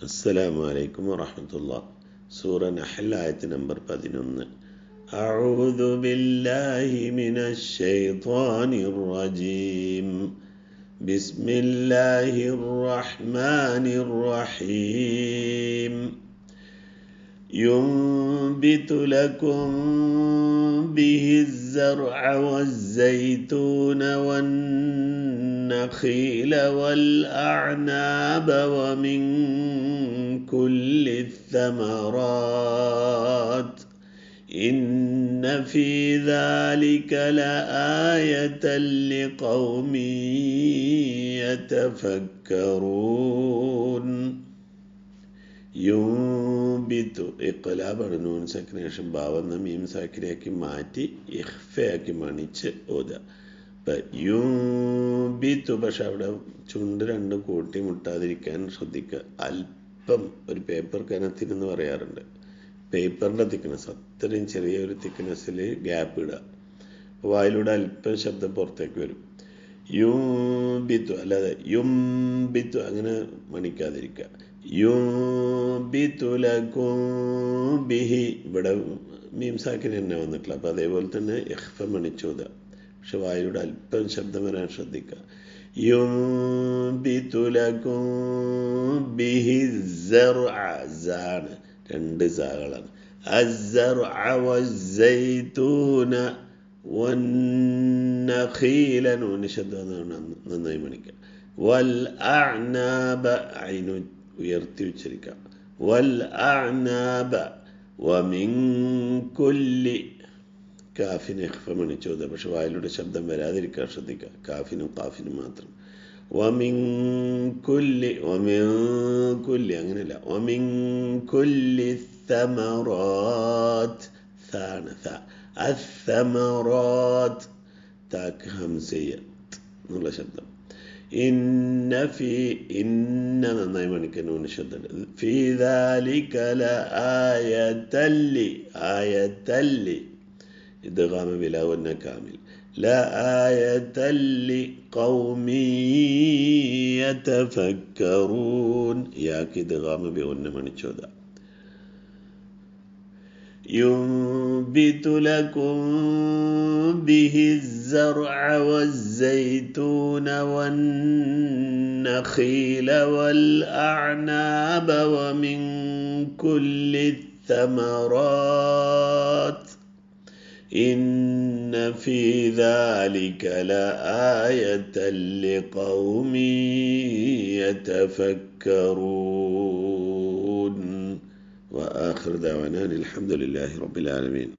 السلام عليكم ورحمة الله. سورة نحل آية نمبر 11. أعوذ بالله من الشيطان الرجيم. بسم الله الرحمن الرحيم. ينبت لكم به الزرع والزيتون والنخيل والأعناب ومن كل الثمرات إن في ذلك لآية لقوم يتفكرون. യുംബിത്തു ഇഖ്ലാബാണ്. നൂൻ സക്കിനേഷൻ ഭാവം മീം സാക്കിനാക്കി മാറ്റി ഇഖ്ഫയാക്കി മണിച്ച് ഓതുക. അപ്പം യുംബിത്തു, പക്ഷെ അവിടെ ചുണ്ട് രണ്ടും കൂട്ടി മുട്ടാതിരിക്കാൻ ശ്രദ്ധിക്കുക. അല്പം ഒരു പേപ്പർ കനത്തിനെന്ന് പറയാറുണ്ട്. പേപ്പറിൻ്റെ തിക്നെസ് അത്രയും ചെറിയൊരു തിക്നെസ്സിൽ ഗ്യാപ്പ് ഇടുക. വായിലൂടെ അല്പം ശബ്ദം പുറത്തേക്ക് വരും. യുംബിത്തു അല്ലാതെ യുംബിത്തു അങ്ങനെ മണിക്കാതിരിക്കുക. യുംബിത്തു ലക്കും ബിഹി, ഇവിടെ മീം സാക്കിന് തന്നെ വന്നിട്ടില്ല. അപ്പം അതേപോലെ തന്നെ ഇഖ്ഫ മണിച്ചോദ, പക്ഷെ വായിലൂടെ അല്പം ശബ്ദം വരാൻ ശ്രദ്ധിക്കുക. യുംബിത്തു ലക്കും ബിഹി സർഅ, സാണ് രണ്ട് സാകളാണ്. അസ്സർഅ വസ്സൈതൂന വന്നഖീല, നൂന് ശബ്ദം നന്നായി മണിക്കുക. വൽ അഅ്നാബ, ഐനു ഉയർത്തി ഉച്ചരിക്കാം. വൽ അഅ്നാബ വമിൻ കുല്ലി, കാഫിന് ഇഖ്ഫ മണിച്ചോദ, പക്ഷെ വായിലൂടെ ശബ്ദം വരാതിരിക്കാൻ ശ്രദ്ധിക്കുക. കാഫിനും കാഫിനും മാത്രം. വമിൻ കുല്ലി, വമിൻ കുല്ലി അങ്ങനെയല്ല. വമിൻ കുല്ലി ثمرات, താണ് ത. അസ്സമറാത്ത്, താക്ക് ഹംസയ്യ എന്നുള്ള ശബ്ദം. ഇന്ന നന്നായി മണിക്കാൻ നൂന് ശബ്ദം. ഫീ ദാലിക ലആയതല്ലി, ആയതല്ലി ഇദ്ഗാമ ബിലാ വന്ന കാമിൽ. ലആയതല്ലി ഖൗമി യതഫക്കറൂൻ, യാക്ക് ഇദ്ഗാമ ബിഗുന്ന മണിച്ചോദ. ينبت لكم به الزرع والزيتون والنخيل والأعناب ومن كل الثمرات إن في ذلك لآية لقوم يتفكرون. وآخر دعوانا الحمد لله رب العالمين.